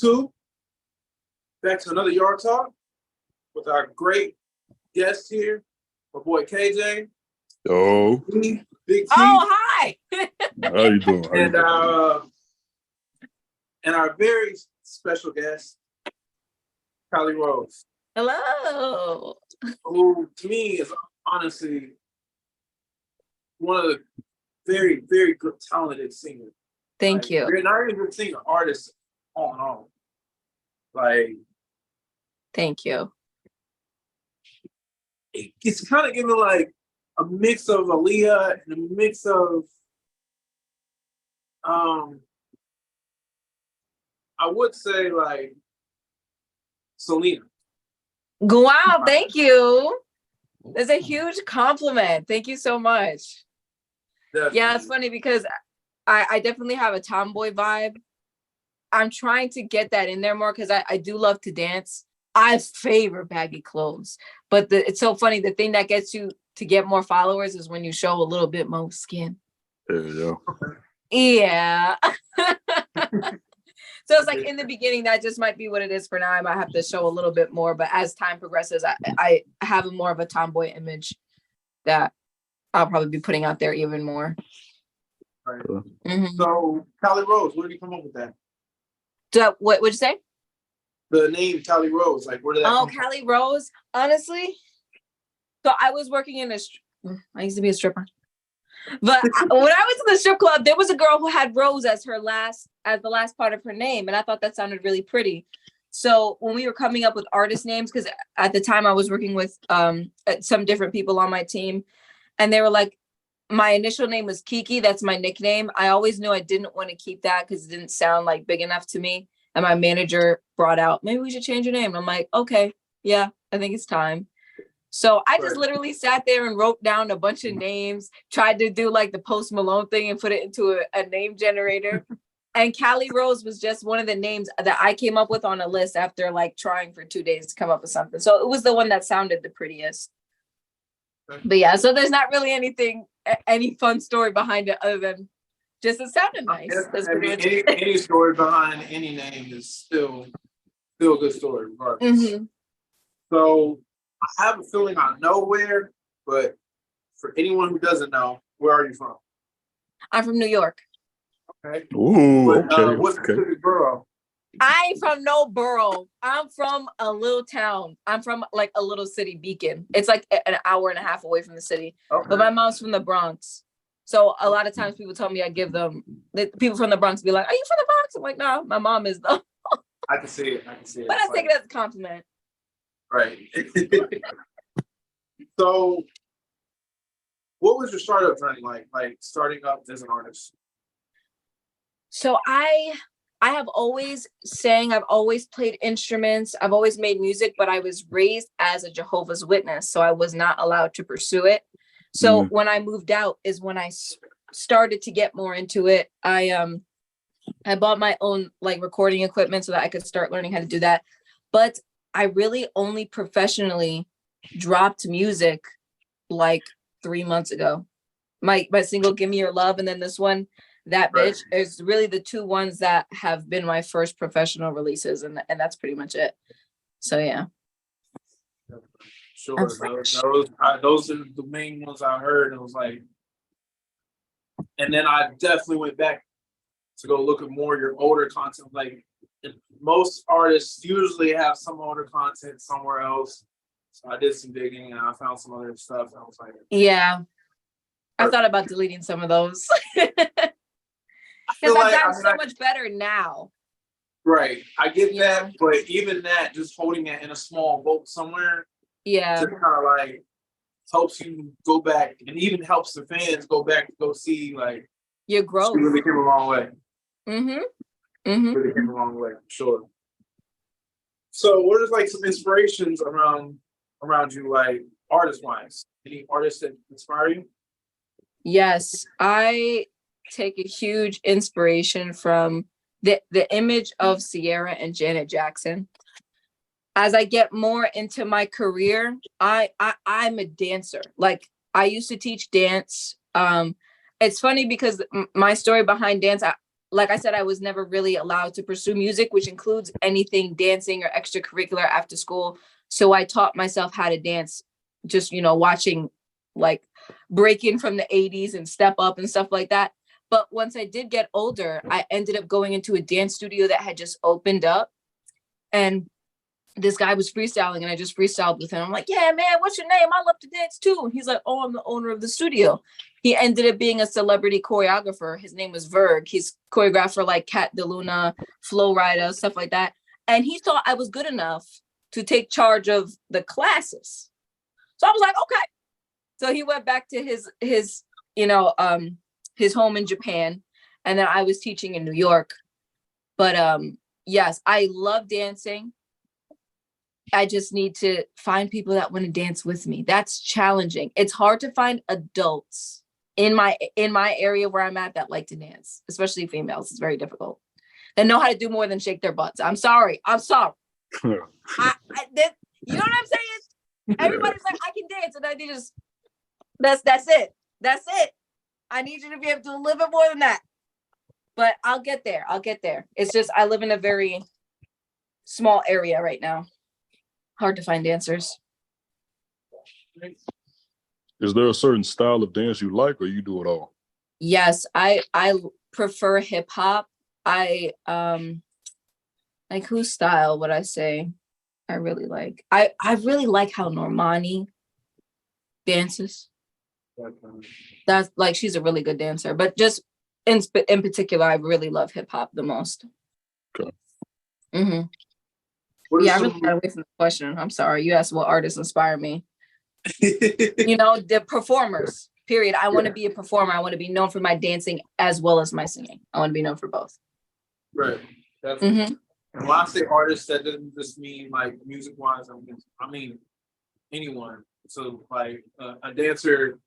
YouTube. Back to another Yard Talk with our great guest here, my boy KJ. Yo. Big T. Oh, hi. How you doing? And our very special guest, Khali Rose. Hello. Who to me is honestly one of the very, very good talented singers. Thank you. You're not even a singer, artist all in all. Like, thank you. It's kind of giving like a mix of Aaliyah and a mix of I would say like Selena. Wow, thank you. That's a huge compliment. Thank you so much. Definitely. Yeah, it's funny because I definitely have a tomboy vibe. I'm trying to get that in there more because I do love to dance. I favor baggy clothes, but it's so funny. The thing that gets you to get more followers is when you show a little bit more skin. There you go. Yeah. So it's like in the beginning, that just might be what it is for now. I might have to show a little bit more, but as time progresses, I have more of a tomboy image that I'll probably be putting out there even more. Right. Mm-hmm. So Khali Rose, where did you come up with that? So what would you say? The name Khali Rose, like where did that come from? Khali Rose, honestly. So I was working in I used to be a stripper. But when I was in the strip club, there was a girl who had Rose as the last part of her name. And I thought that sounded really pretty. So when we were coming up with artist names, because at the time I was working with some different people on my team, and they were like, my initial name was Kiki. That's my nickname. I always knew I didn't want to keep that because it didn't sound like big enough to me. And my manager brought out, maybe we should change your name. I'm like, okay, yeah, I think it's time. So I just literally sat there and wrote down a bunch of names, tried to do like the Post Malone thing and put it into a name generator. And Khali Rose was just one of the names that I came up with on a list after like trying for 2 days to come up with something. So it was the one that sounded the prettiest. But yeah, so there's not really any fun story behind it other than just it sounded nice. I mean, any story behind any name is still a good story, regardless. Mm-hmm. So I have a feeling I know where, but for anyone who doesn't know, where are you from? I'm from New York. Okay. Ooh, okay. What specific borough? I ain't from no borough. I'm from a little town. I'm from like a little city, Beacon. It's like an hour and a half away from the city. Okay. But my mom's from the Bronx. So a lot of times people tell me people from the Bronx be like, are you from the Bronx? I'm like, no, my mom is though. I can see it. But I take it as a compliment. Right. So what was your startup journey like starting up as an artist? So I have always sang, I've always played instruments, I've always made music, but I was raised as a Jehovah's Witness, so I was not allowed to pursue it. So when I moved out is when I started to get more into it. I bought my own like recording equipment so that I could start learning how to do that. But I really only professionally dropped music like 3 months ago. My single Give Me Your Love and then this one, That Bitch, is really the two ones that have been my first professional releases, and that's pretty much it. So yeah. Sure. Those are the main ones I heard. It was like, and then I definitely went back to go look at more of your older content. Like most artists usually have some older content somewhere else. So I did some digging and I found some other stuff. And I was like, yeah, I thought about deleting some of those. Because I've gotten so much better now. Right. I get that. But even that, just holding it in a small boat somewhere. Yeah. Just kind of like helps you go back and even helps the fans go back to go see like your growth. You really came a long way. Mm-hmm. Mm-hmm. Really came a long way, for sure. So what is like some inspirations around you, like artist-wise? Any artists that inspire you? Yes, I take a huge inspiration from the image of Sierra and Janet Jackson. As I get more into my career, I'm a dancer. Like I used to teach dance. It's funny because my story behind dance, like I said, I was never really allowed to pursue music, which includes anything dancing or extracurricular after school. So I taught myself how to dance, just, you know, watching like Breaking from the 80s and Step Up and stuff like that. But once I did get older, I ended up going into a dance studio that had just opened up. And this guy was freestyling and I just freestyled with him. I'm like, yeah, man, what's your name? I love to dance too. And he's like, oh, I'm the owner of the studio. He ended up being a celebrity choreographer. His name was Verg. He's choreographed for like Cat DeLuna, Flow Rida, stuff like that. And he thought I was good enough to take charge of the classes. So I was like, okay. So he went back to his home in Japan. And then I was teaching in New York. But yes, I love dancing. I just need to find people that want to dance with me. That's challenging. It's hard to find adults in my area where I'm at that like to dance, especially females. It's very difficult. They know how to do more than shake their butts. I'm sorry. You know what I'm saying? Everybody's like, I can dance, and they just that's it. That's it. I need you to be able to do a little bit more than that. But I'll get there. It's just I live in a very small area right now. Hard to find dancers. Is there a certain style of dance you like, or you do it all? Yes, I prefer hip hop. I like whose style would I say I really like? I really like how Normani dances. That's like she's a really good dancer, but just in particular, I really love hip hop the most. Okay. Mm-hmm. Yeah, I really got away from the question. I'm sorry. You asked what artists inspire me. You know, the performers, period. I want to be a performer. I want to be known for my dancing as well as my singing. I want to be known for both. Right. And when I say artists, that doesn't just mean like music wise. I mean anyone. So like a dancer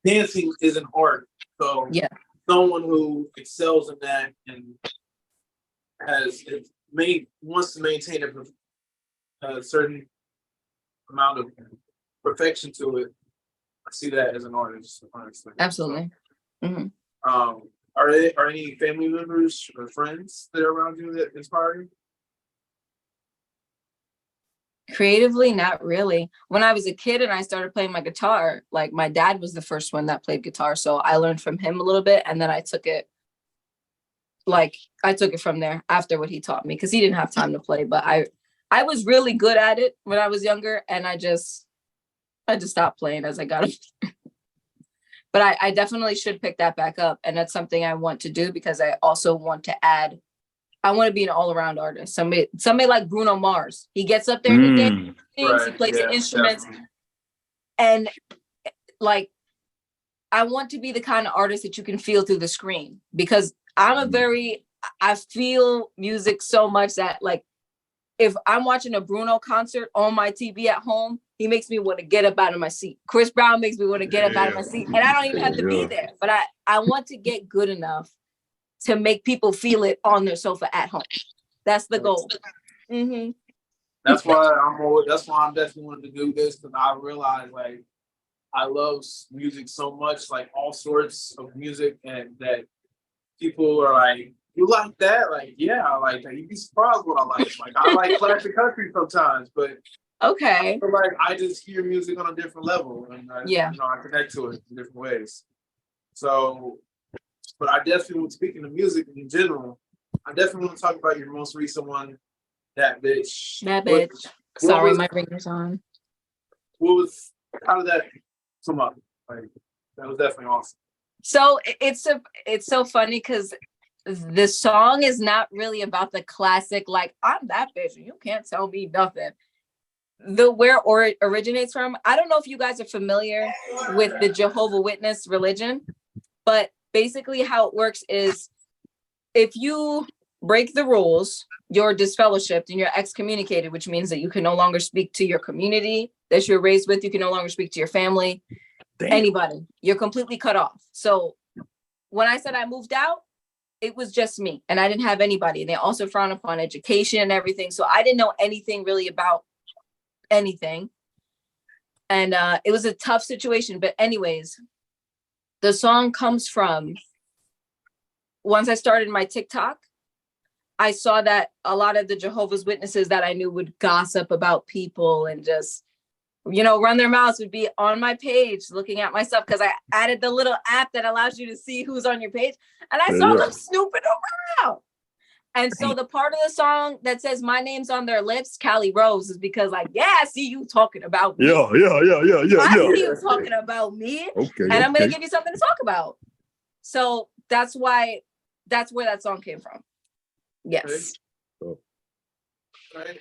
dancing is an art. So yeah, someone who excels in that and wants to maintain a certain amount of perfection to it. I see that as an artist, honestly. Absolutely. So, are any family members or friends that are around you that inspire you? Creatively, not really. When I was a kid and I started playing my guitar, like my dad was the first one that played guitar. So I learned from him a little bit and then I took it from there after what he taught me because he didn't have time to play. But I was really good at it when I was younger and I just stopped playing as I got older. But I definitely should pick that back up. And that's something I want to do because I also want to add, I want to be an all-around artist. Somebody like Bruno Mars. He gets up there and he dances, he plays the instruments. Definitely. And like, I want to be the kind of artist that you can feel through the screen because I feel music so much that like, if I'm watching a Bruno concert on my TV at home, he makes me want to get up out of my seat. Chris Brown makes me want to get up out of my seat. And I don't even have to be there, but I want to get good enough to make people feel it on their sofa at home. That's the goal. Mm-hmm. That's why I'm definitely wanting to do this because I realize like I love music so much, like all sorts of music, and that people are like, you like that? Like, yeah, I like that. You'd be surprised what I like. Like, I like classic country sometimes, but okay. I feel like I just hear music on a different level, and I connect to it in different ways. So, but I definitely, speaking of music in general, I definitely want to talk about your most recent one, That Bitch. That Bitch. Sorry, my ringer's on. How did that come up? Like, that was definitely awesome. So it's so funny because the song is not really about the classic, like, I'm that bitch and you can't tell me nothing. Where it originates from, I don't know if you guys are familiar with the Jehovah's Witness religion, but basically how it works is if you break the rules, you're disfellowshipped and you're excommunicated, which means that you can no longer speak to your community that you're raised with. You can no longer speak to your family, anybody. You're completely cut off. So when I said I moved out, it was just me and I didn't have anybody. And they also frown upon education and everything. So I didn't know anything really about anything. And it was a tough situation. But anyways, the song comes from once I started my TikTok, I saw that a lot of the Jehovah's Witnesses that I knew would gossip about people and just, run their mouths, would be on my page looking at my stuff because I added the little app that allows you to see who's on your page. And I saw them snooping around. And so the part of the song that says my name's on their lips, Khali Rose, is because I see you talking about me. Yeah. I see you talking about me. Okay. And I'm going to give you something to talk about. So that's where that song came from. Yes. Right.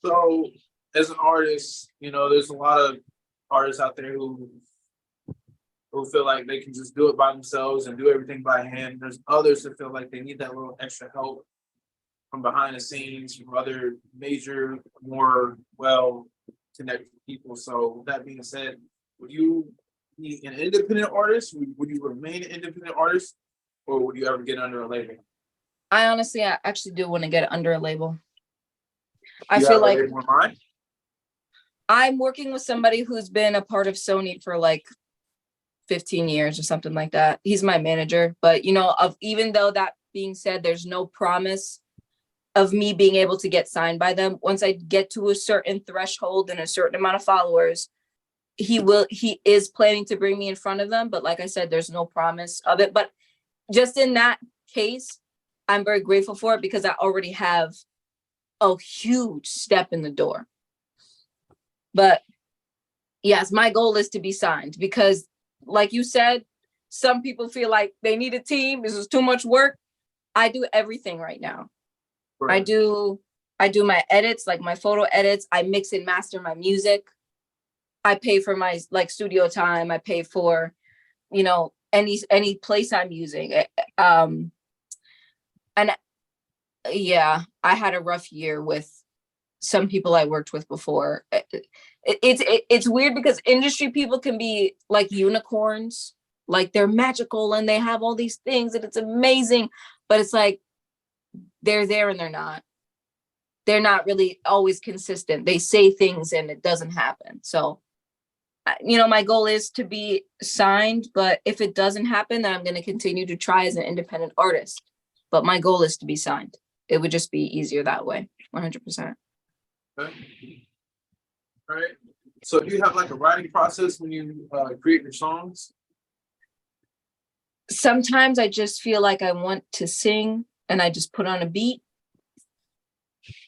So as an artist, there's a lot of artists out there who feel like they can just do it by themselves and do everything by hand. There's others that feel like they need that little extra help from behind the scenes, from other major, more well-connected people. So with that being said, would you be an independent artist? Would you remain an independent artist? Or would you ever get under a label? I actually do want to get under a label. I You feel have a like label in mind? I'm working with somebody who's been a part of Sony for like 15 years or something like that. He's my manager, but even though that being said, there's no promise of me being able to get signed by them. Once I get to a certain threshold and a certain amount of followers, he is planning to bring me in front of them. But like I said, there's no promise of it. But just in that case, I'm very grateful for it because I already have a huge step in the door. But yes, my goal is to be signed because like you said, some people feel like they need a team. This is too much work. I do everything right now. Right. I do my edits, like my photo edits. I mix and master my music. I pay for my studio time. I pay for, any place I'm using. And yeah, I had a rough year with some people I worked with before. It's weird because industry people can be like unicorns, like they're magical and they have all these things and it's amazing, but it's like they're there and they're not. They're not really always consistent. They say things and it doesn't happen. So, my goal is to be signed, but if it doesn't happen, then I'm going to continue to try as an independent artist. But my goal is to be signed. It would just be easier that way, 100%. Okay. All right. So do you have like a writing process when you create your songs? Sometimes I just feel like I want to sing and I just put on a beat.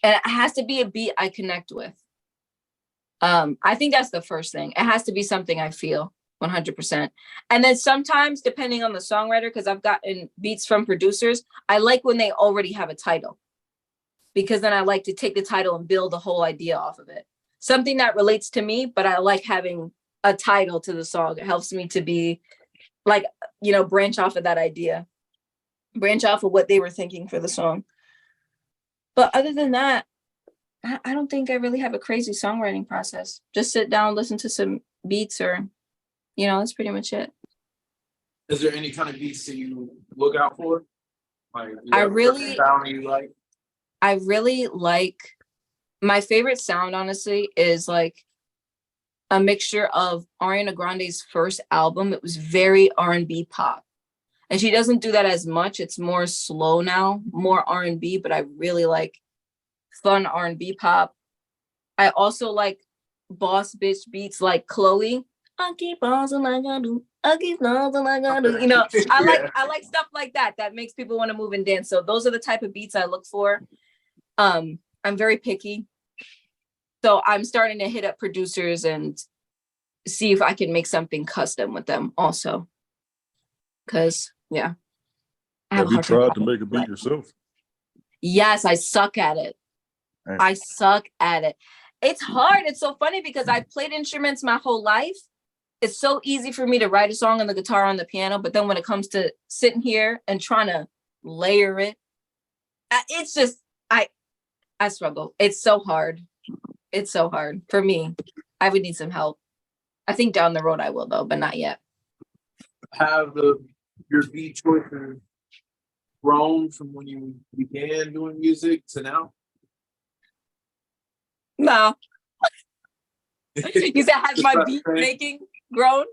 And it has to be a beat I connect with. I think that's the first thing. It has to be something I feel 100%. And then sometimes, depending on the songwriter, because I've gotten beats from producers, I like when they already have a title. Because then I like to take the title and build the whole idea off of it. Something that relates to me, but I like having a title to the song. It helps me to be like, branch off of that idea. Branch off of what they were thinking for the song. But other than that, I don't think I really have a crazy songwriting process. Just sit down, listen to some beats or, that's pretty much it. Is there any kind of beats that you look out for? Like, I really like, my favorite sound, honestly, is like a mixture of Ariana Grande's first album. It was very R&B pop. And she doesn't do that as much. It's more slow now, more R&B, but I really like fun R&B pop. I also like boss bitch beats like Chloe. I keep bouncing like I do. I keep bouncing like I do. I like stuff like that makes people want to move and dance. So those are the type of beats I look for. I'm very picky. So I'm starting to hit up producers and see if I can make something custom with them also. Because, yeah. Have you tried to make a beat yourself? Yes, I suck at it. I suck at it. It's hard. It's so funny because I've played instruments my whole life. It's so easy for me to write a song on the guitar, on the piano. But then when it comes to sitting here and trying to layer it, it's just, I struggle. It's so hard. It's so hard for me. I would need some help. I think down the road I will though, but not yet. Have your beat choices grown from when you began doing music to now? No. You said has my beat making grown?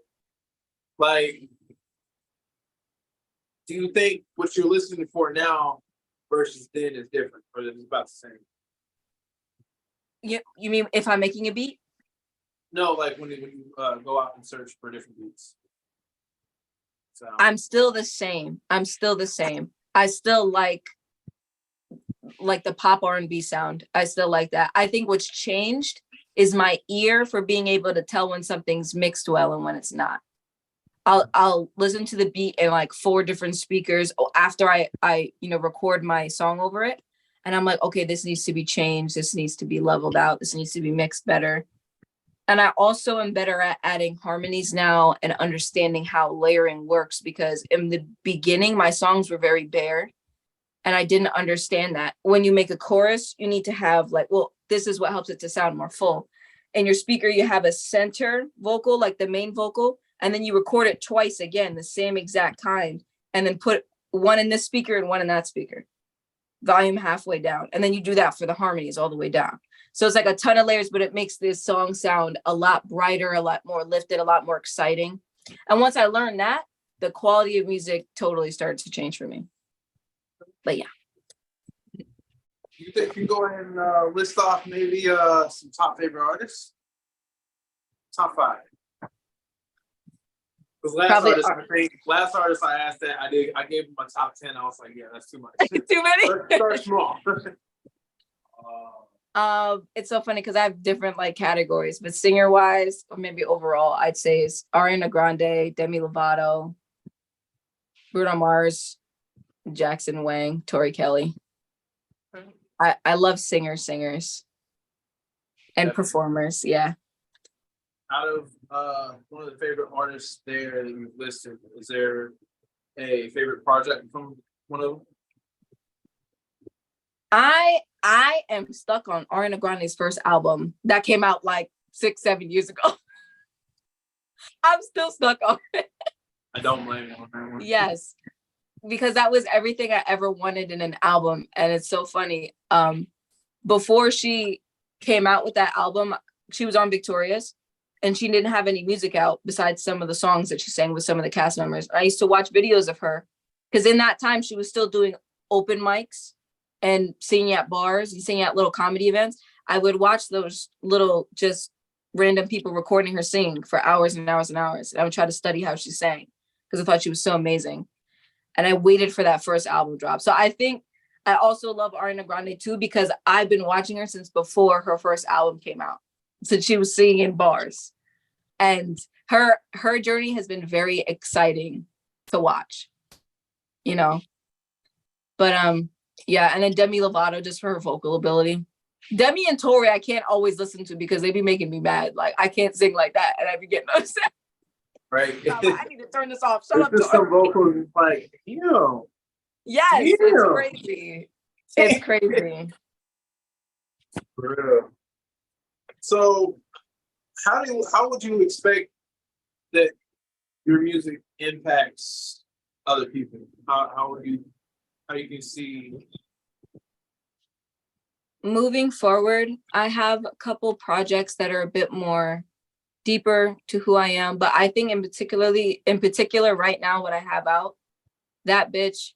Like, do you think what you're listening for now versus then is different, or is it about the same? You mean if I'm making a beat? No, like when you go out and search for different beats. So I'm still the same. I still like the pop R&B sound. I still like that. I think what's changed is my ear for being able to tell when something's mixed well and when it's not. I'll listen to the beat in like 4 different speakers after I record my song over it. And I'm like, okay, this needs to be changed. This needs to be leveled out. This needs to be mixed better. And I also am better at adding harmonies now and understanding how layering works, because in the beginning, my songs were very bare and I didn't understand that. When you make a chorus, you need to have this is what helps it to sound more full. In your speaker, you have a center vocal, like the main vocal, and then you record it twice again, the same exact time, and then put one in this speaker and one in that speaker. Volume halfway down. And then you do that for the harmonies all the way down. So it's like a ton of layers, but it makes this song sound a lot brighter, a lot more lifted, a lot more exciting. And once I learned that, the quality of music totally started to change for me. But yeah. you think you go ahead and list off maybe some top favorite artists? Top 5. Because last artist I asked that, I gave him my top 10. I was like, yeah, that's too much. Too many? Start small. It's so funny because I have different like categories, but singer wise, or maybe overall, I'd say is Ariana Grande, Demi Lovato, Bruno Mars, Jackson Wang, Tori Kelly. I love singers and performers. Yeah. Out of one of the favorite artists there that you've listed, is there a favorite project from one of them? I am stuck on Ariana Grande's first album that came out like 6-7 years ago. I'm still stuck on it. I don't blame you on that one. Yes, because that was everything I ever wanted in an album. And it's so funny. Before she came out with that album, she was on Victorious and she didn't have any music out besides some of the songs that she sang with some of the cast members. I used to watch videos of her because in that time she was still doing open mics and singing at bars and singing at little comedy events. I would watch those little just random people recording her sing for hours and hours and hours. And I would try to study how she sang because I thought she was so amazing. And I waited for that first album drop. So I think I also love Ariana Grande too, because I've been watching her since before her first album came out. Since she was singing in bars. And her journey has been very exciting to watch, you know. But yeah, and then Demi Lovato just for her vocal ability. Demi and Tori I can't always listen to because they be making me mad. Like I can't sing like that and I be getting upset. Right. Like, I need to turn this off. Shut up. Just some vocals like, Yes, it's crazy. It's crazy. For real. So how would you expect that your music impacts other people? How you can see moving forward? I have a couple projects that are a bit more deeper to who I am, but I think in particular right now what I have out, that bitch,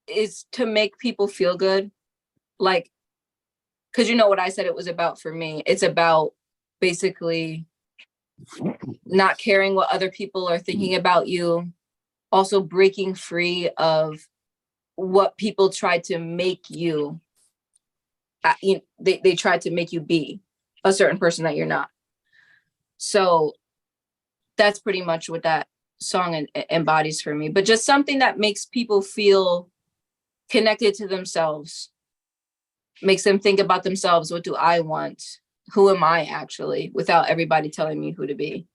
is to make people feel good. Like, because you know what I said it was about for me. It's about basically not caring what other people are thinking about you. Also breaking free of what people try to make you. They try to make you be a certain person that you're not. So that's pretty much what that song embodies for me. But just something that makes people feel connected to themselves, makes them think about themselves. What do I want? Who am I actually? Without everybody telling me who to be.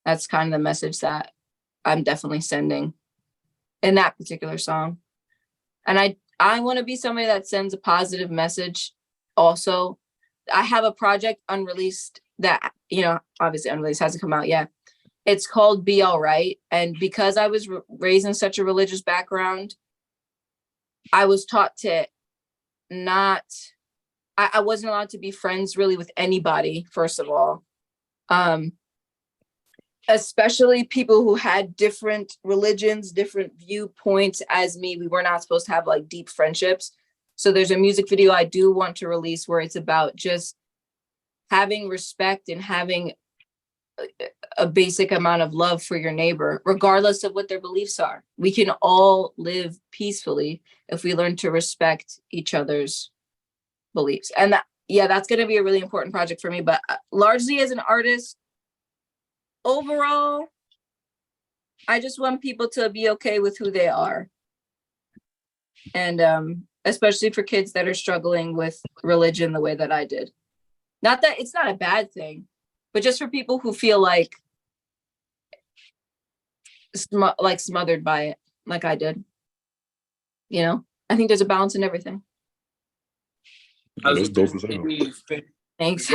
That's kind of the message that I'm definitely sending in that particular song. And I want to be somebody that sends a positive message. Also, I have a project unreleased that, obviously unreleased, hasn't come out yet. It's called Be All Right. And because I was raised in such a religious background, I was taught to I wasn't allowed to be friends really with anybody, first of all. especially people who had different religions, different viewpoints as me. We were not supposed to have like deep friendships. So there's a music video I do want to release where it's about just having respect and having a basic amount of love for your neighbor, regardless of what their beliefs are. We can all live peacefully if we learn to respect each other's beliefs. And that, yeah, that's going to be a really important project for me. But largely as an artist, overall, I just want people to be okay with who they are. And especially for kids that are struggling with religion the way that I did. Not that it's not a bad thing, but just for people who feel like smothered by it, like I did. You know, I think there's a balance in everything. That's dope as hell. Thanks.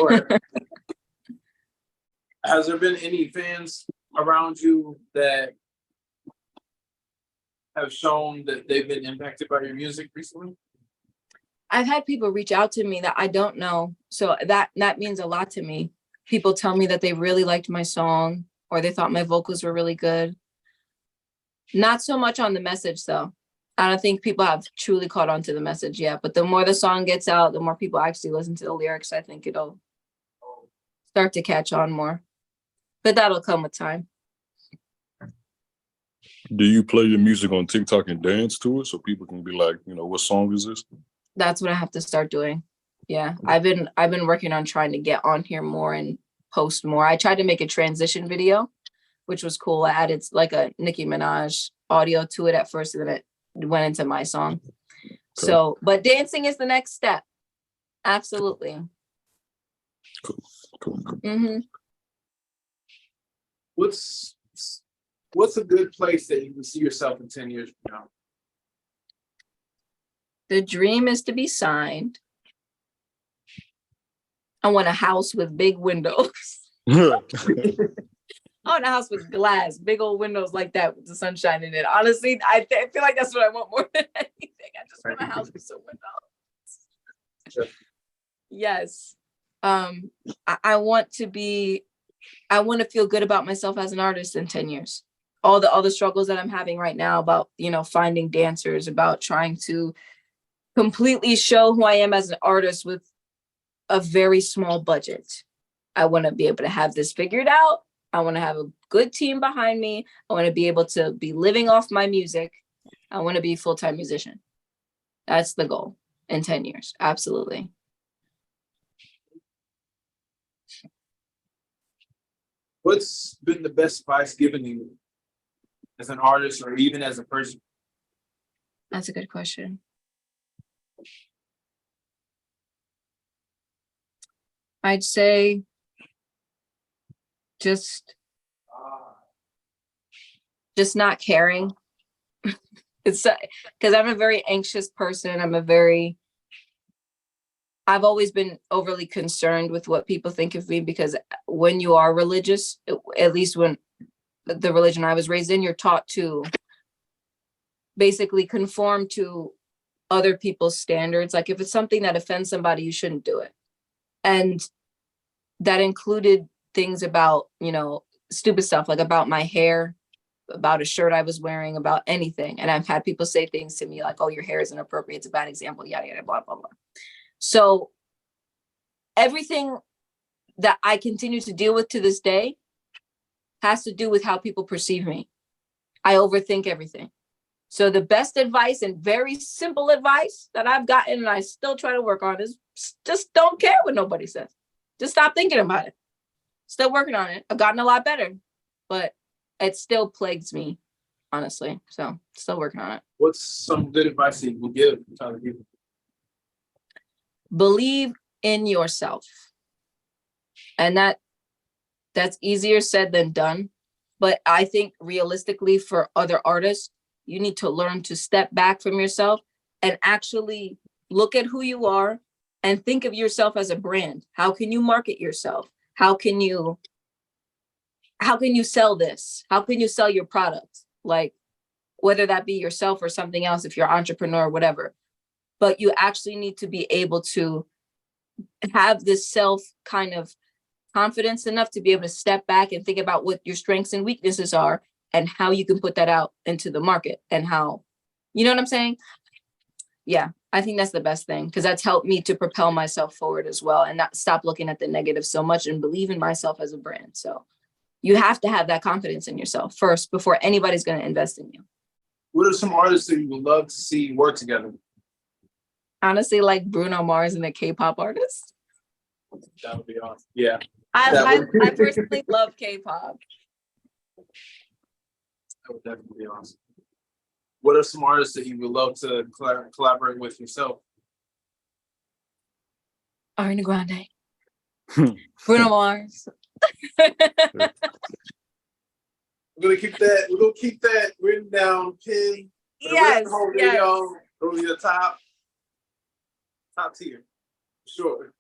Has there been any fans around you that have shown that they've been impacted by your music recently? I've had people reach out to me that I don't know. So that means a lot to me. People tell me that they really liked my song or they thought my vocals were really good. Not so much on the message though. I don't think people have truly caught on to the message yet, but the more the song gets out, the more people actually listen to the lyrics. I think it'll start to catch on more, but that'll come with time. Do you play your music on TikTok and dance to it so people can be like, you know, what song is this? That's what I have to start doing. Yeah, I've been working on trying to get on here more and post more. I tried to make a transition video, which was cool. I added like a Nicki Minaj audio to it at first, and then it went into my song. Okay. So, but dancing is the next step. Absolutely. Cool. Mm-hmm. What's a good place that you can see yourself in 10 years from now? The dream is to be signed. I want a house with big windows. I want a house with glass, big old windows like that with the sunshine in it. Honestly, I feel like that's what I want more than anything. I just want a house with some windows. Sure. Yes. I want to feel good about myself as an artist in 10 years. All the struggles that I'm having right now about, you know, finding dancers, about trying to completely show who I am as an artist with a very small budget. I want to be able to have this figured out. I want to have a good team behind me. I want to be able to be living off my music. I want to be a full-time musician. That's the goal in 10 years. Absolutely. What's been the best advice given you as an artist or even as a person? That's a good question. I'd say just not caring. It's because I'm a very anxious person. I've always been overly concerned with what people think of me, because when you are religious, at least when the religion I was raised in, you're taught to basically conform to other people's standards. Like if it's something that offends somebody, you shouldn't do it. And that included things about, you know, stupid stuff, like about my hair, about a shirt I was wearing, about anything. And I've had people say things to me like, oh, your hair is inappropriate, it's a bad example, yada, yada, blah, blah, blah. So everything that I continue to deal with to this day has to do with how people perceive me. I overthink everything. So the best advice and very simple advice that I've gotten and I still try to work on is just don't care what nobody says. Just stop thinking about it. Still working on it. I've gotten a lot better, but it still plagues me, honestly. So still working on it. What's some good advice that you will give to other people? Believe in yourself. And that's easier said than done. But I think realistically for other artists, you need to learn to step back from yourself and actually look at who you are and think of yourself as a brand. How can you market yourself? How can you sell this? How can you sell your product? Like whether that be yourself or something else, if you're an entrepreneur or whatever. But you actually need to be able to have this self kind of confidence enough to be able to step back and think about what your strengths and weaknesses are and how you can put that out into the market and how, you know what I'm saying? Yeah, I think that's the best thing because that's helped me to propel myself forward as well and not stop looking at the negative so much and believe in myself as a brand. So you have to have that confidence in yourself first before anybody's going to invest in you. What are some artists that you would love to see work together? Honestly, like Bruno Mars and the K-pop artist. That would be awesome. Yeah. I personally love K-pop. That would definitely be awesome. What are some artists that you would love to collaborate with yourself? Ariana Grande. Bruno Mars. We're gonna keep that written down, pin. Yes. Video, it'll be the top tier. Sure.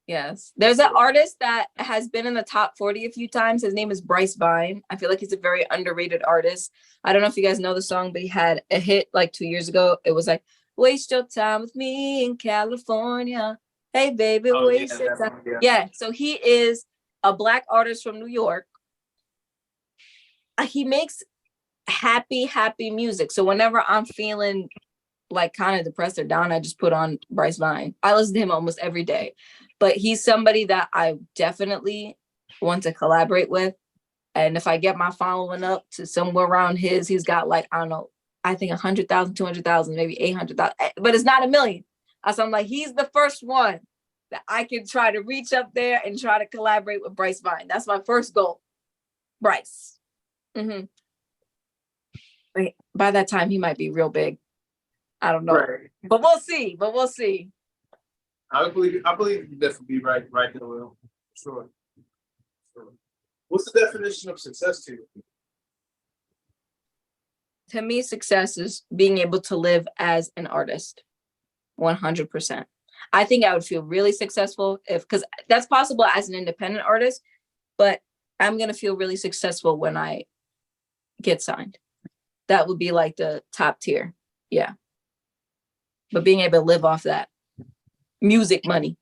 Yes. There's an artist that has been in the top 40 a few times. His name is Bryce Vine. I feel like he's a very underrated artist. I don't know if you guys know the song, but he had a hit like 2 years ago. It was like, waste your time with me in California. Hey, baby, waste your time. Yeah. So he is a Black artist from New York. He makes happy music. So whenever I'm feeling like kind of depressed or down, I just put on Bryce Vine. I listen to him almost every day, but he's somebody that I definitely want to collaborate with. And if I get my following up to somewhere around he's got like, I don't know, I think 100,000, 200,000, maybe 800,000, but it's not a million. So I'm like, he's the first one that I can try to reach up there and try to collaborate with Bryce Vine. That's my first goal. Bryce. Mm-hmm. By that time, he might be real big. I don't know, right. But we'll see. I believe you definitely be right there, Will. Sure. What's the definition of success to you? To me, success is being able to live as an artist, 100%. I think I would feel really successful because that's possible as an independent artist, but I'm gonna feel really successful when I get signed. That would be like the top tier, yeah. But being able to live off that music money,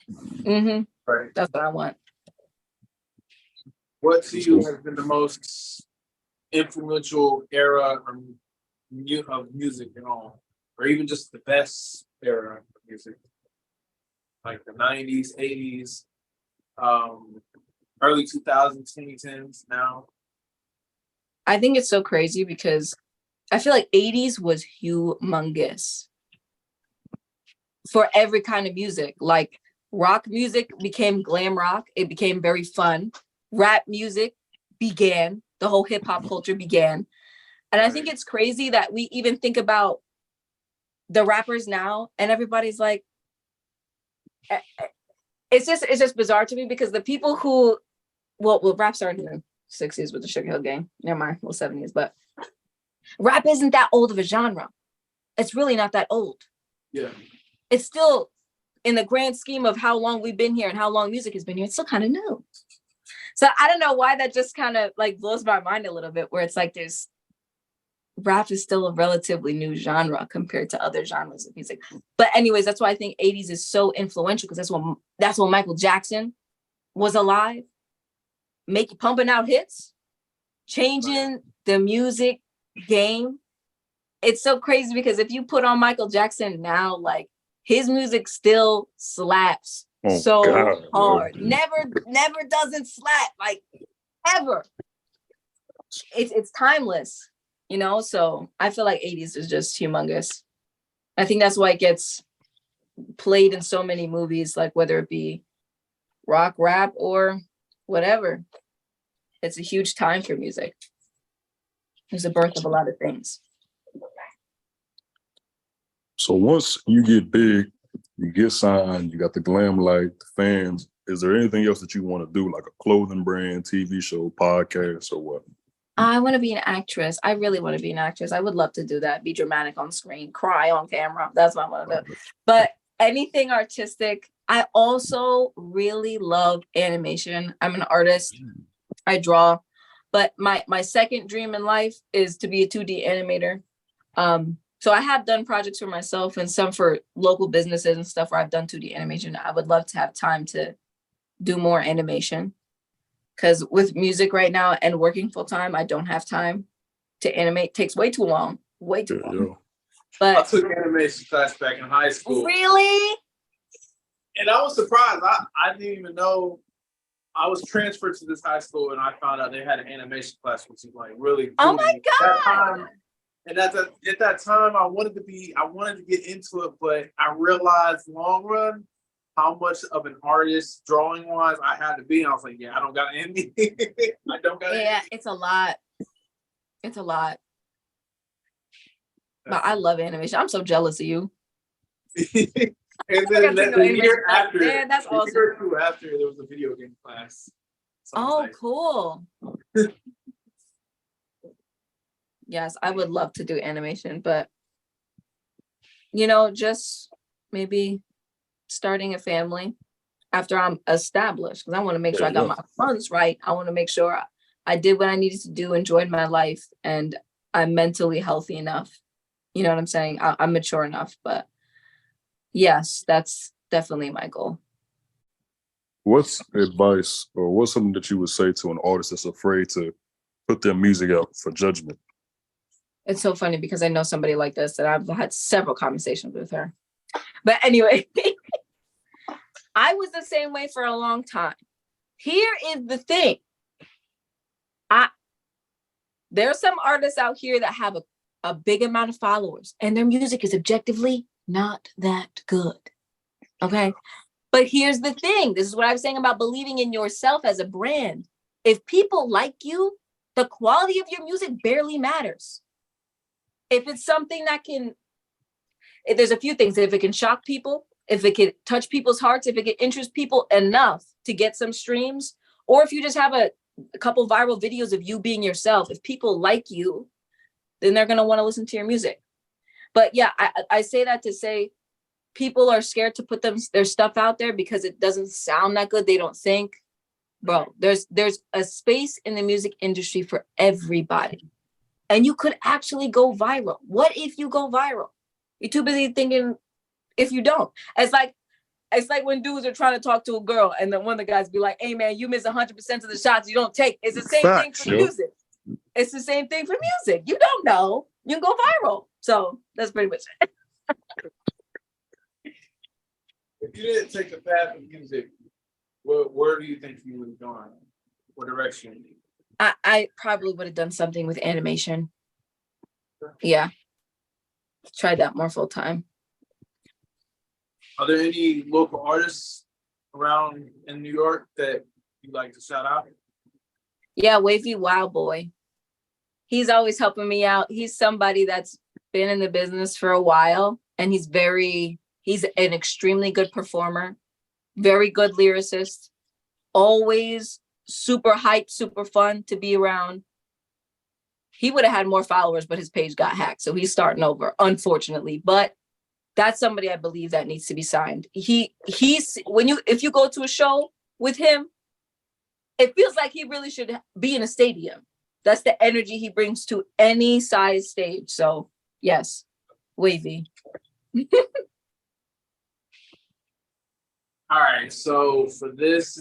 right? That's what I want. What to you has been the most influential era of music and all, or even just the best era of music, like the 90s, 80s, early 2000s, 2010s now? I think it's so crazy because I feel like 80s was humongous for every kind of music. Like rock music became glam rock. It became very fun. Rap music began. The whole hip hop culture began. And I think it's crazy that we even think about the rappers now and everybody's like, it's just bizarre to me because the people who, well rap started in the 60s with the Sugar Hill Gang. Never mind, well 70s, but rap isn't that old of a genre. It's really not that old. Yeah. It's still, in the grand scheme of how long we've been here and how long music has been here, it's still kind of new. So I don't know why that just kind of like blows my mind a little bit, where it's like rap is still a relatively new genre compared to other genres of music. But anyways, that's why I think 80s is so influential, because that's when Michael Jackson was alive, pumping out hits, changing the music game. It's so crazy because if you put on Michael Jackson now, like his music still slaps hard. Never doesn't slap, like ever. It's timeless, you know? So I feel like 80s is just humongous. I think that's why it gets played in so many movies, like whether it be rock, rap, or whatever. It's a huge time for music. It's the birth of a lot of things. So once you get big, you get signed, you got the glam light, the fans, is there anything else that you want to do, like a clothing brand, TV show, podcast, or what? I want to be an actress. I really want to be an actress. I would love to do that, be dramatic on screen, cry on camera. That's what I want to do. But anything artistic. I also really love animation. I'm an artist. I draw. But my second dream in life is to be a 2D animator. So I have done projects for myself and some for local businesses and stuff where I've done 2D animation. I would love to have time to do more animation. Because with music right now and working full time, I don't have time to animate. It takes way too long. Way too long. Yeah. But I took animation class back in high school. really? And I was surprised. I didn't even know. I was transferred to this high school and I found out they had an animation class, which is like really cool. Oh my That God. time, and at that time, I wanted to get into it, but I realized long run how much of an artist drawing wise I had to be. And I was like, yeah, I don't got any. I don't got Yeah, it's a lot. It's a lot. But I love animation. I'm so jealous of you. And then the year after, man, that's awesome. The year or two after, there was a video game class. So Oh, like, cool. Yes, I would love to do animation, but just maybe starting a family after I'm established, because I want to make sure I got my funds right. I want to make sure I did what I needed to do, enjoyed my life, and I'm mentally healthy enough. You know what I'm saying? I'm mature enough, but yes, that's definitely my goal. What's advice or what's something that you would say to an artist that's afraid to put their music out for judgment? It's so funny because I know somebody like this that I've had several conversations with her. But anyway, I was the same way for a long time. Here is the thing. There are some artists out here that have a big amount of followers and their music is objectively not that good. Okay. But here's the thing. This is what I was saying about believing in yourself as a brand. If people like you, the quality of your music barely matters. If it's something that if there's a few things, if it can shock people, if it can touch people's hearts, if it can interest people enough to get some streams, or if you just have a couple viral videos of you being yourself, if people like you, then they're going to want to listen to your music. But yeah, I say that to say people are scared to put their stuff out there because it doesn't sound that good. They don't think, bro, there's a space in the music industry for everybody. And you could actually go viral. What if you go viral? You're too busy thinking if you don't. It's like when dudes are trying to talk to a girl and then one of the guys be like, hey man, you miss 100% of the shots you don't take. It's the same thing for music. It's the same thing for music. You don't know. You can go viral. So that's pretty much it. If you didn't take the path of music, where do you think you would have gone? What direction? I probably would have done something with animation. Yeah. Tried that more full time. Are there any local artists around in New York that you'd like to shout out? Yeah, Wavy, Wildboy. He's always helping me out. He's somebody that's been in the business for a while, and he's an extremely good performer, very good lyricist, always super hype, super fun to be around. He would have had more followers, but his page got hacked. So he's starting over, unfortunately. But that's somebody I believe that needs to be signed. If you go to a show with him, it feels like he really should be in a stadium. That's the energy he brings to any size stage. So yes, Wavy. All right, so for this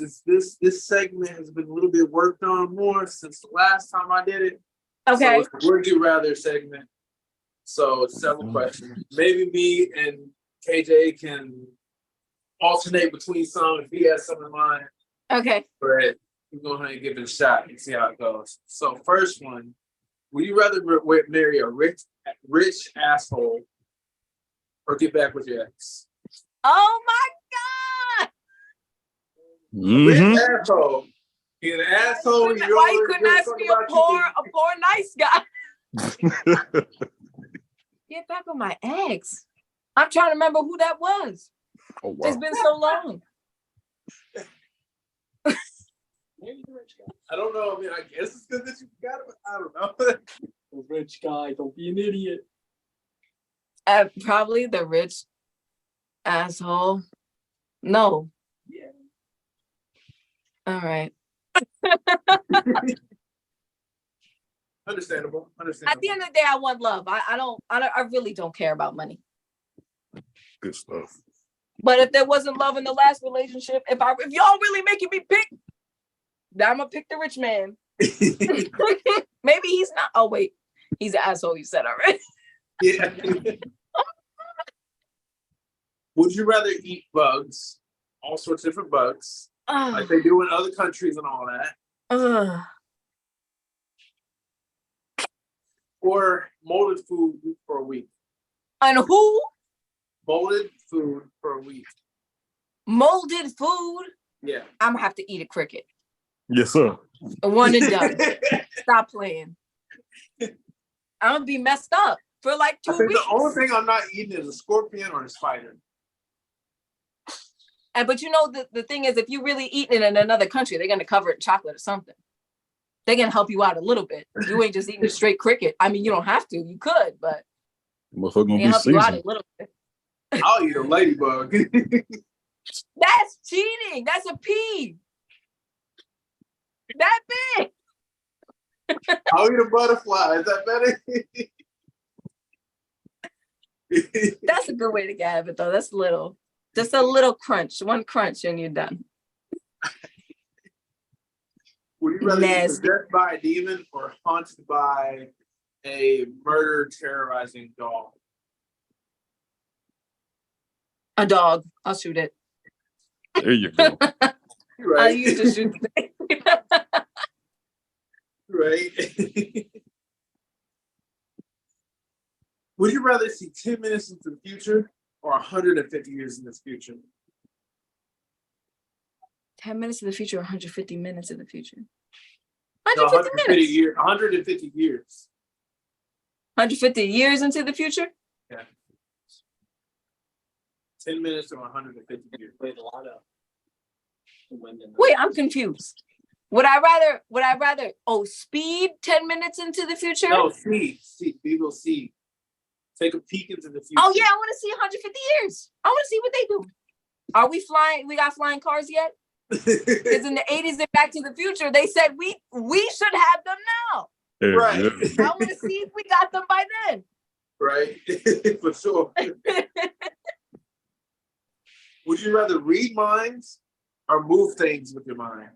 segment has been a little bit worked on more since the last time I did it. Okay. So it's a Would You Rather segment. So it's several questions. Maybe me and KJ can alternate between some if he has some in mind. Okay. But we're going to give it a shot and see how it goes. So first one, would you rather marry a rich asshole or get back with your ex? Oh my God. Rich asshole. He's an asshole. Why you couldn't ask me a poor nice guy? Get back with my ex. I'm trying to remember who that was. Oh, wow. It's been so long. I don't know. I mean, I guess it's good that you got it. I don't know. The rich guy, don't be an idiot. Probably the rich asshole. No. Yeah. All right. Understandable. At the end of the day, I want love. I really don't care about money. Good stuff. But if there wasn't love in the last relationship, if y'all really making me pick, then I'm gonna pick the rich man. Maybe he's not. Oh wait, he's an asshole. You said already. Yeah. Would you rather eat bugs, all sorts of different bugs, like they do in other countries and all that, or molded food for a week? And who? Molded food for a week. Molded food? Yeah. I'm gonna have to eat a cricket. Yes, sir. One and done. Stop playing. I'm gonna be messed up for like 2 weeks. The only thing I'm not eating is a scorpion or a spider. But you know, the thing is, if you really eat it in another country, they're gonna cover it in chocolate or something. They're gonna help you out a little bit. You ain't just eating a straight cricket. I mean, you don't have to. You could, but Motherfucker gonna they be help you out seasoned. a little bit. I'll eat a ladybug. That's cheating. That's a pea. That big. I'll eat a butterfly. Is that better? That's a good way to get it, though. That's little. Just a little crunch. One crunch and you're done. Would you rather be Nasty. possessed by a demon or haunted by a murder terrorizing dog? A dog. I'll shoot it. There you go. Right. I'll use to shoot the thing. Right. Would you rather see 10 minutes into the future or 150 years in the future? 10 minutes in the future, 150 minutes in the future. No, 150 minutes. 150 years. 150 years into the future? Yeah. 10 minutes or 150 years. Played a lot of women. Wait, I'm confused. Would I rather speed 10 minutes into the future? No, see. We will see. Take a peek into the future. Oh yeah, I want to see 150 years. I want to see what they do. Are we flying? We got flying cars yet? Because in the 80s and Back to the Future, they said we should have them now. Yeah, Right. yeah. I want to see if we got them by then. Right. For sure. Would you rather read minds or move things with your mind?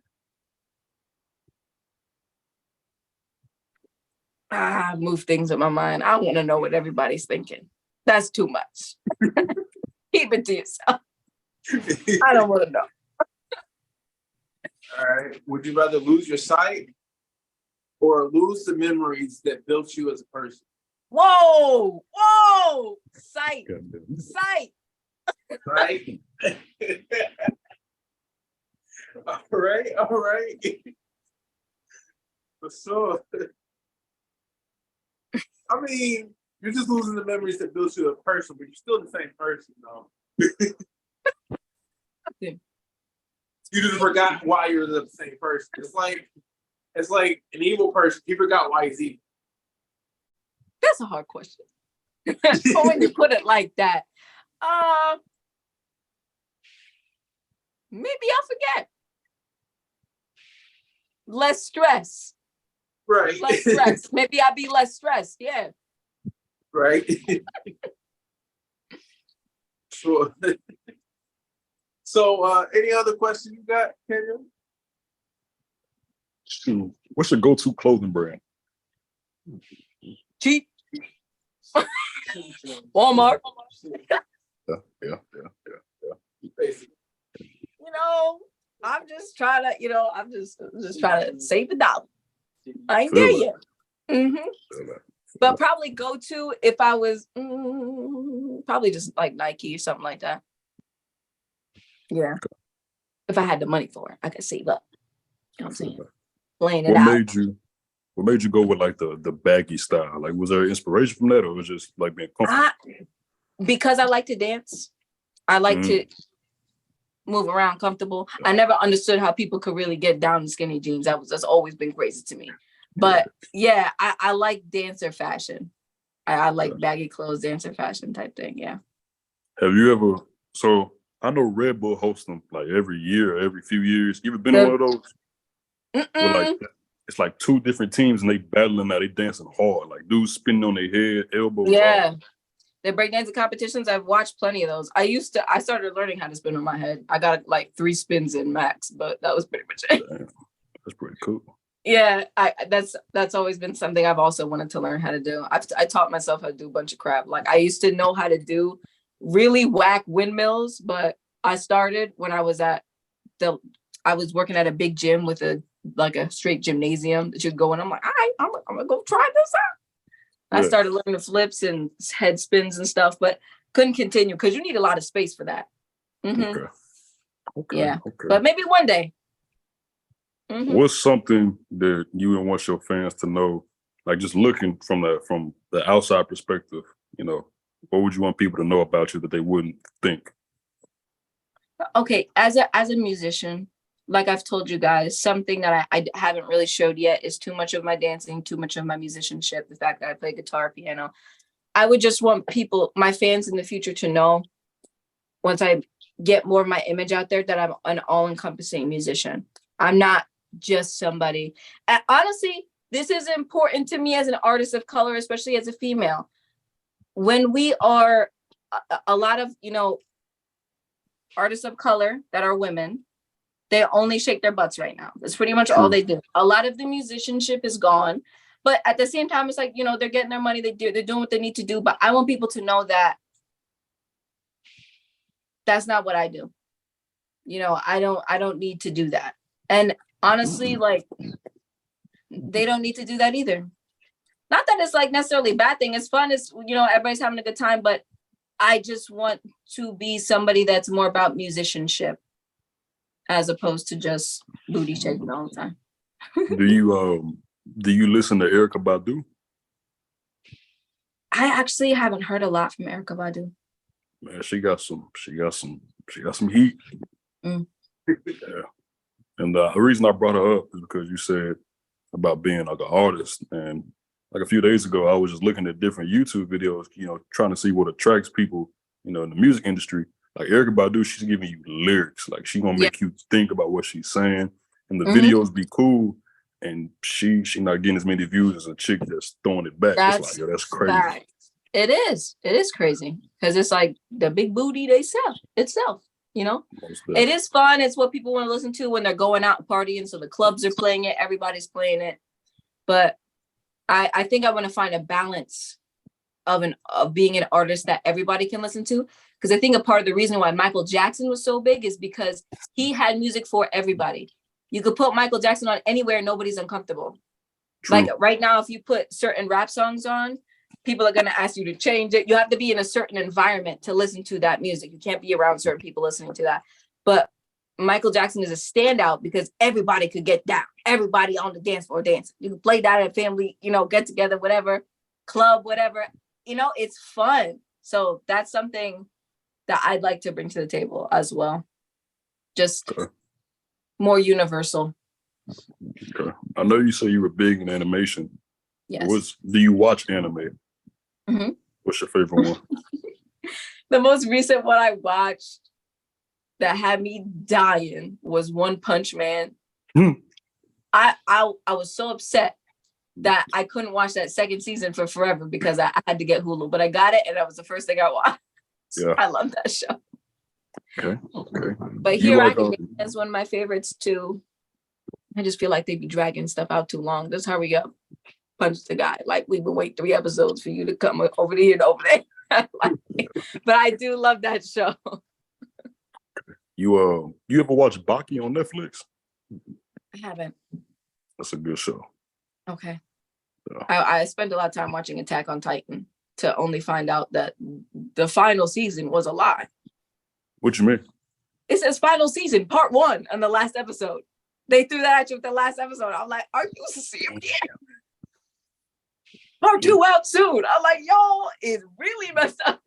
Move things in my mind. I want to know what everybody's thinking. That's too much. Keep it to yourself. I don't want to know. All right. Would you rather lose your sight or lose the memories that built you as a person? Whoa! Sight. Goddamn. Sight. Right? All right. For sure. I mean, you're just losing the memories that built you as a person, but you're still the same person, though. Okay. You just forgot why you're the same person. It's like an evil person. He forgot why he's evil. That's a hard question. When you put it like that, maybe I'll forget. Less stress. Right. Less stress. Maybe I'll be less stressed. Yeah. Right. Sure. So, any other question you got, Kenya? Shoot. What's your go-to clothing brand? Cheap. Walmart. Yeah. Basically. You know, I'm just trying to, I'm just trying to save a dollar. I ain't there yet. Mm-hmm. But probably go to if I was probably just like Nike or something like that. Yeah. If I had the money for it, I could save up. You know what I'm saying? Playing it What out. made you go with like the baggy style? Like, was there inspiration from that, or was it just like being comfortable? Because I like to dance. I like to move around comfortable. I never understood how people could really get down in skinny jeans. That's always been crazy to me. But yeah, I like dancer fashion. I like baggy clothes, dancer fashion type thing. Yeah. Have you ever? So I know Red Bull hosts them like every year, every few years. You ever been on one of those? Where, like, it's like two different teams and they battling now. They dancing hard, like dudes spinning on their head, elbows. Yeah. The breakdancing competitions, I've watched plenty of those. I started learning how to spin on my head. I got like 3 spins in max, but that was pretty much it. Damn, that's pretty cool. Yeah, that's always been something I've also wanted to learn how to do. I taught myself how to do a bunch of crap. Like I used to know how to do really whack windmills, but I started when I was working at a big gym with a straight gymnasium that you'd go in. I'm like, all right, I'm gonna go try this out. I started learning flips and head spins and stuff, but couldn't continue because you need a lot of space for that. Okay. Yeah, but maybe one day. What's something that you would want your fans to know, like just looking from the outside perspective, you know, what would you want people to know about you that they wouldn't think? Okay, as a musician, like I've told you guys, something that I haven't really showed yet is too much of my dancing, too much of my musicianship, the fact that I play guitar, piano. I would just want my fans in the future to know, once I get more of my image out there, that I'm an all-encompassing musician. I'm not just somebody. And honestly, this is important to me as an artist of color, especially as a female. When we are a lot of, artists of color that are women, they only shake their butts right now. That's pretty much all they do. A lot of the musicianship is gone, but at the same time, it's like, they're getting their money. They're doing what they need to do. But I want people to know that that's not what I do. I don't need to do that. And honestly, like, they don't need to do that either. Not that it's like necessarily a bad thing. It's fun. It's, everybody's having a good time, but I just want to be somebody that's more about musicianship as opposed to just booty shaking all the time. Do you listen to Erykah Badu? I actually haven't heard a lot from Erykah Badu. Man, she got some heat. Yeah. And the reason I brought her up is because you said about being like an artist, and like a few days ago, I was just looking at different YouTube videos, trying to see what attracts people, in the music industry. Like Erykah Badu, she's giving you lyrics. Like she gonna make you think about what she's saying, and the videos be cool. And she not getting as many views as a chick that's throwing it back. It's like, yo, that's crazy. Fact. It is crazy because it's like the big booty they sell itself. It is fun. It's what people want to listen to when they're going out partying. So the clubs are playing it, everybody's playing it. But I think I want to find a balance of being an artist that everybody can listen to. Because I think a part of the reason why Michael Jackson was so big is because he had music for everybody. You could put Michael Jackson on anywhere, nobody's uncomfortable. True. Like right now, if you put certain rap songs on, people are going to ask you to change it. You have to be in a certain environment to listen to that music. You can't be around certain people listening to that. But Michael Jackson is a standout because everybody could get down. Everybody on the dance floor dancing. You can play that at family, get together, whatever, club, whatever. It's fun. So that's something that I'd like to bring to the table as well. Just more universal. Okay. I know you say you were big in animation. Yes. Do you watch anime? Mm-hmm. What's your favorite one? The most recent one I watched that had me dying was One Punch Man. I was so upset that I couldn't watch that second season for forever because I had to get Hulu, but I got it and that was the first thing I watched. Yeah. I love that show. Okay. But Here I Can Dance is one of my favorites too. I just feel like they be dragging stuff out too long. Just hurry up, punch the guy. Like we've been waiting 3 episodes for you to come over here and over there. But I do love that show. You ever watch Baki on Netflix? I haven't. That's a good show. Okay. Yeah. I spent a lot of time watching Attack on Titan to only find out that the final season was a lie. What you mean? It says final season, part 1 on the last episode. They threw that at you with the last episode. I'm like, are you serious? Part 2 out soon. I'm like, yo, it's really messed up.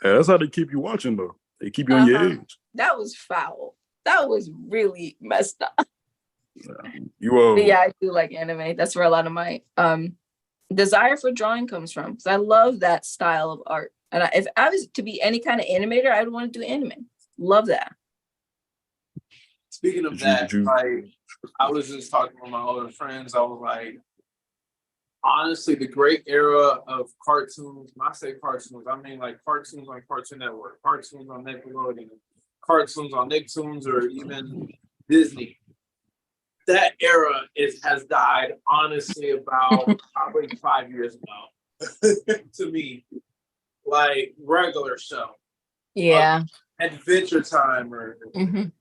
Yeah, that's how they keep you watching though. They keep you on your edge. That was foul. That was really messed up. Yeah, I do like anime. That's where a lot of my desire for drawing comes from. Because I love that style of art. And if I was to be any kind of animator, I would want to do anime. Love that. Speaking of that, like I was just talking with my older friends. I was like, honestly, the great era of cartoons. When I say cartoons, I mean like cartoons on Cartoon Network, cartoons on Nickelodeon, cartoons on Nicktoons, or even Disney. That era has died honestly about probably 5 years ago. To me, like regular show, Yeah. Adventure Time, or Mhm.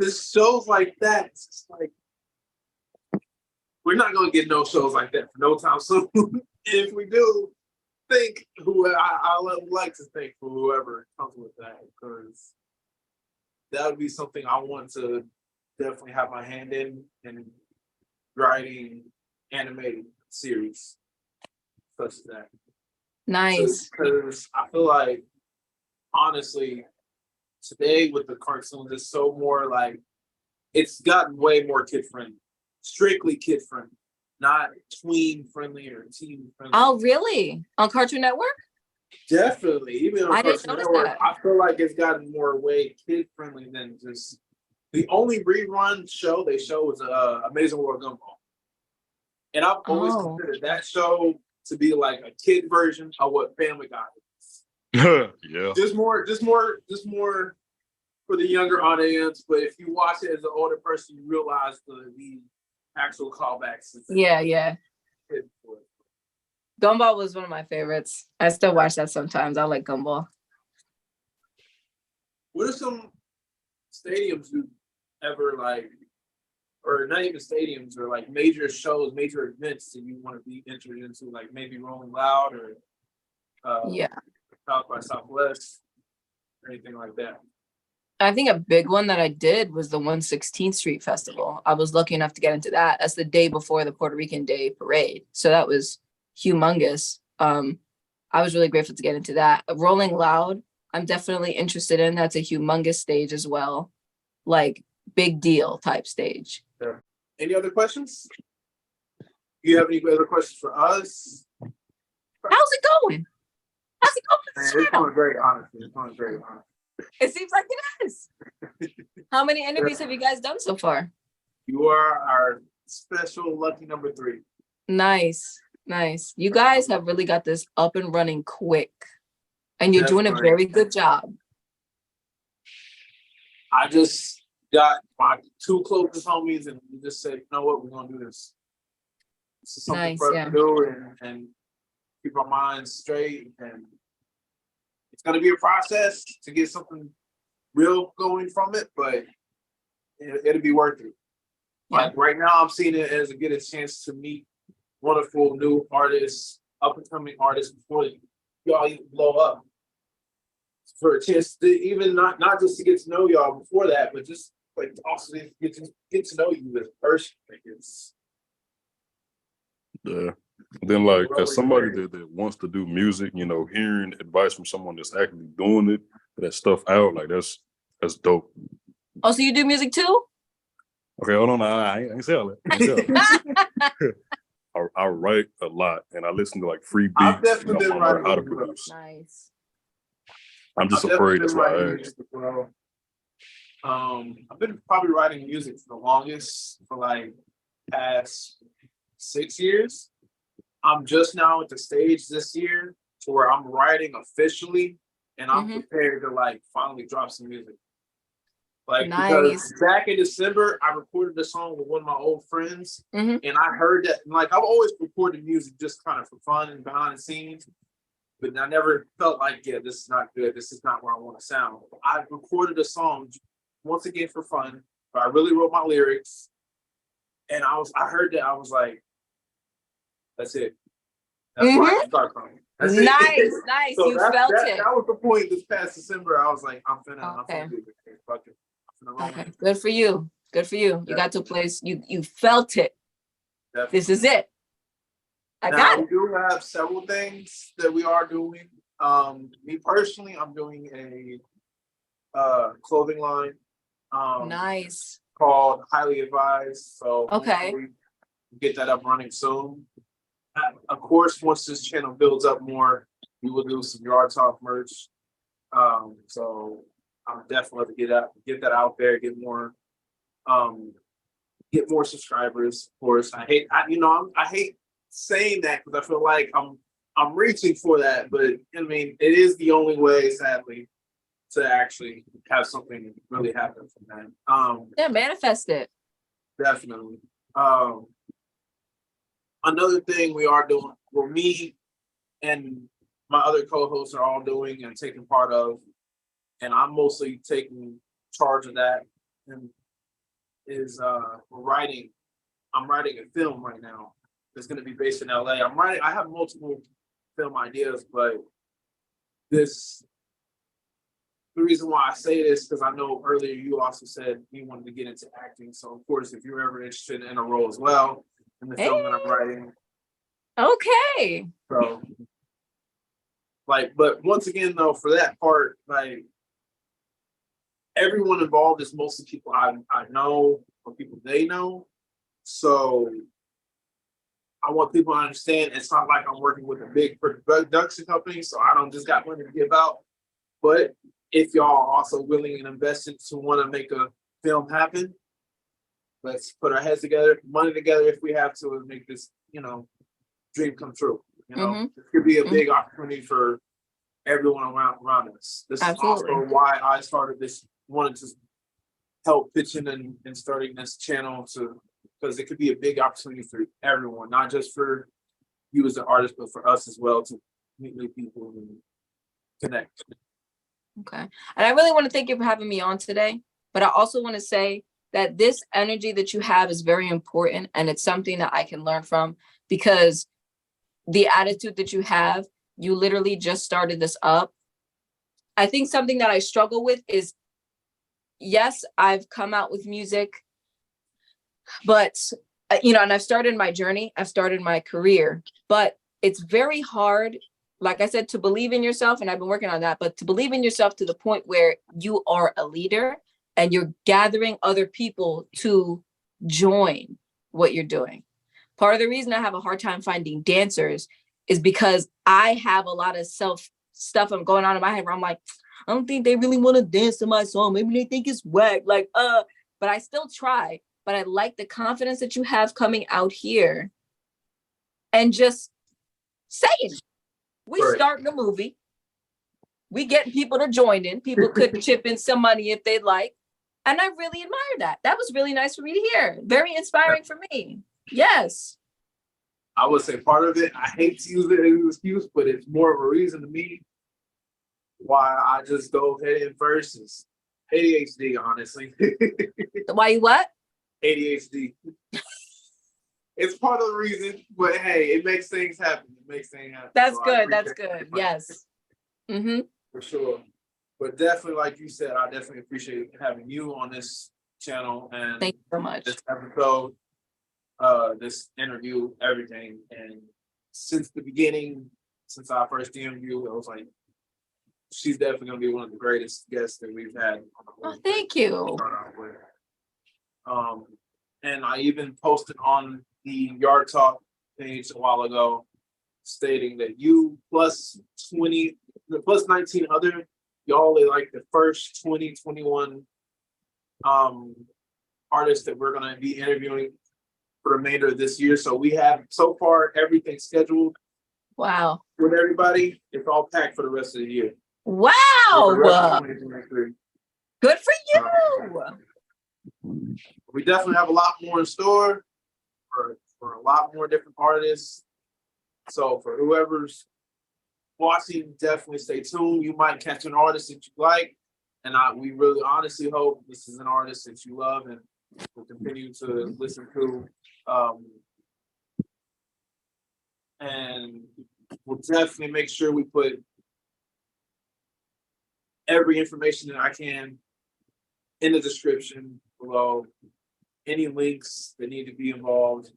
just shows like that. It's just like we're not gonna get no shows like that for no time soon. If we do, think who I would like to thank for whoever comes with that, because that would be something I want to definitely have my hand in writing animated series such as that. Nice. Because I feel like honestly today with the cartoons it's so more like it's gotten way more kid friendly, strictly kid friendly, not tween friendly or teen friendly. Oh, really? On Cartoon Network? Definitely, even on I didn't Cartoon notice Network, that. I feel like it's gotten more way kid friendly than just the only rerun show they show was Amazing World of Gumball, and I've always Oh. considered that show to be like a kid version of what Family Guy is. Yeah. Just more for the younger audience. But if you watch it as an older person, you realize the actual callbacks. Yeah. Gumball was one of my favorites. I still watch that sometimes. I like Gumball. What are some stadiums you ever like, or not even stadiums, or like major shows, major events that you want to be entered into, like maybe Rolling Loud or Yeah. South by Southwest or anything like that? I think a big one that I did was the 116th Street Festival. I was lucky enough to get into that. That's the day before the Puerto Rican Day Parade. So that was humongous. I was really grateful to get into that. Rolling Loud, I'm definitely interested in. That's a humongous stage as well. Like big deal type stage. Yeah. Any other questions? Do you have any other questions for us? How's it going? How's it Man, going? it's going great, honestly. It's going great, honestly. It seems like it is. How many interviews have you guys done so far? You are our special lucky number 3. Nice. You guys have really got this up and running quick. And you're doing a very good job. I just got my 2 closest homies and we just said, you know what, we're gonna do this. This is something Nice, for us yeah. to do and keep our minds straight, and it's gonna be a process to get something real going from it, but it'll be worth it. Yeah. Like right now, I'm seeing it as a chance to meet wonderful new artists, up and coming artists before y'all even blow up. For a chance to even not just to get to know y'all before that, but just like also to get to know you as a person. Like it's Yeah. Then like as somebody that wants to do music, you know, hearing advice from someone that's actually doing it, that stuff out, like that's dope. Oh, so you do music too? Okay, hold on. I ain't say all that. I ain't say all that. I write a lot and I listen to like free beats. I've definitely been writing how to produce. Nice. I'm just afraid. That's why I asked. I've been probably writing music for the longest, for like past 6 years. I'm just now at the stage this year to where I'm writing officially, and I'm prepared to like finally drop some music. Like because back in December, I recorded a song with one of my old friends, and I heard that. Like I've always recorded music just kind of for fun and behind the scenes, but I never felt like, yeah, this is not good. This is not where I want to sound. I recorded a song once again for fun, but I really wrote my lyrics, and I heard that I was like, that's it. That's where I start from. Nice. So you felt it. That was the point this past December. I was like, I'm finna do this. Fuck it. Okay. Good for you. You got to a place, you felt it. Definitely. This is it. I got it. We do have several things that we are doing. Me personally, I'm doing a clothing line. Nice. Called Highly Advised. So okay, get that up running soon. Of course, once this channel builds up more, we will do some Yard Talk merch. So I'm definitely to get that out there, get more subscribers. Of course, I hate saying that because I feel like I'm reaching for that, but I mean, it is the only way, sadly, to actually have something really happen from that. Yeah, manifest it. Definitely. Another thing we are doing, well, me and my other co-hosts are all doing and taking part of, and I'm mostly taking charge of that, and is writing. I'm writing a film right now. It's going to be based in LA. I have multiple film ideas, but the reason why I say this because I know earlier you also said you wanted to get into acting. So of course, if you're ever interested in a role as well in the film that I'm writing, Okay. so but once again though, for that part, everyone involved is mostly people I know or people they know. So I want people to understand it's not like I'm working with a big production company, so I don't just got money to give out. But if y'all are also willing and invested to want to make a film happen, let's put our heads together, money together if we have to, and make this, dream come true. It could be a big opportunity for everyone around us. This Absolutely. is also why I started this, wanted to help pitching and starting this channel because it could be a big opportunity for everyone, not just for you as an artist, but for us as well to meet new people and connect. Okay. And I really want to thank you for having me on today. But I also want to say that this energy that you have is very important. And it's something that I can learn from because the attitude that you have, you literally just started this up. I think something that I struggle with is, yes, I've come out with music, but, and I've started my journey, I've started my career, but it's very hard, like I said, to believe in yourself. And I've been working on that, but to believe in yourself to the point where you are a leader and you're gathering other people to join what you're doing. Part of the reason I have a hard time finding dancers is because I have a lot of self stuff I'm going on in my head where I'm like, I don't think they really want to dance to my song. Maybe they think it's whack. But I still try. But I like the confidence that you have coming out here and just saying, we starting a movie. We getting people to join in. People could chip in some money if they'd like. And I really admire that. That was really nice for me to hear. Very inspiring for me. Yes. I would say part of it, I hate to use it as an excuse, but it's more of a reason to me why I just go head in first is ADHD, honestly. Why you what? ADHD. It's part of the reason, but hey, it makes things happen. That's So good. That's good. Yes. Mm-hmm. For sure. But definitely, like you said, I definitely appreciate having you on this channel and Thank you so much. this episode, this interview, everything. And since the beginning, since I first DM'd you, I was like, she's definitely gonna be one of the greatest guests that we've had. Oh, thank you. And I even posted on the Yard Talk page a while ago, stating that you plus 19 other y'all are like the first 21 artists that we're gonna be interviewing for the remainder of this year. So we have so far everything scheduled. Wow. With everybody, it's all packed for the rest of the year. Wow. Good for you. We definitely have a lot more in store for a lot more different artists. So for whoever's watching, definitely stay tuned. You might catch an artist that you like. And we really honestly hope this is an artist that you love and will continue to listen to. And we'll definitely make sure we put every information that I can in the description below. Any links that need to be involved.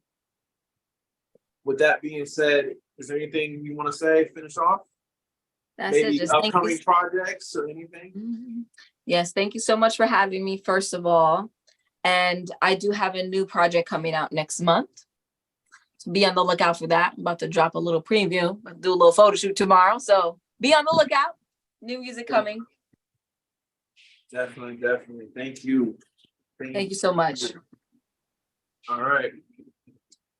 With that being said, is there anything you want to say? Finish off? That's Maybe it. Just upcoming projects or anything? Mm-hmm. Yes, thank you so much for having me, first of all. And I do have a new project coming out next month. So be on the lookout for that. I'm about to drop a little preview. I'll do a little photo shoot tomorrow. So be on the lookout. New music coming. Definitely. Thank you. Thank you so much. All right.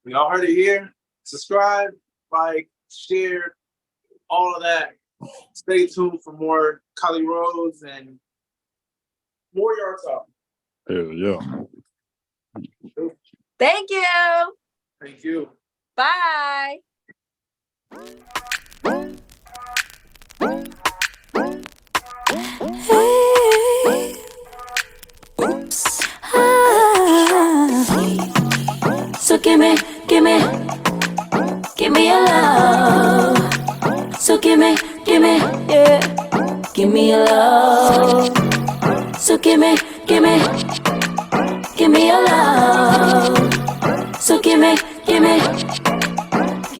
We all heard it here. subscribe, like, share, all of that. Stay tuned for more Khali Rose and more Yard Talk. Hell yeah. Thank you. Thank you. Bye. Hey, oops. So give me your love. So give me, yeah, give me your love. So give me your love. So give me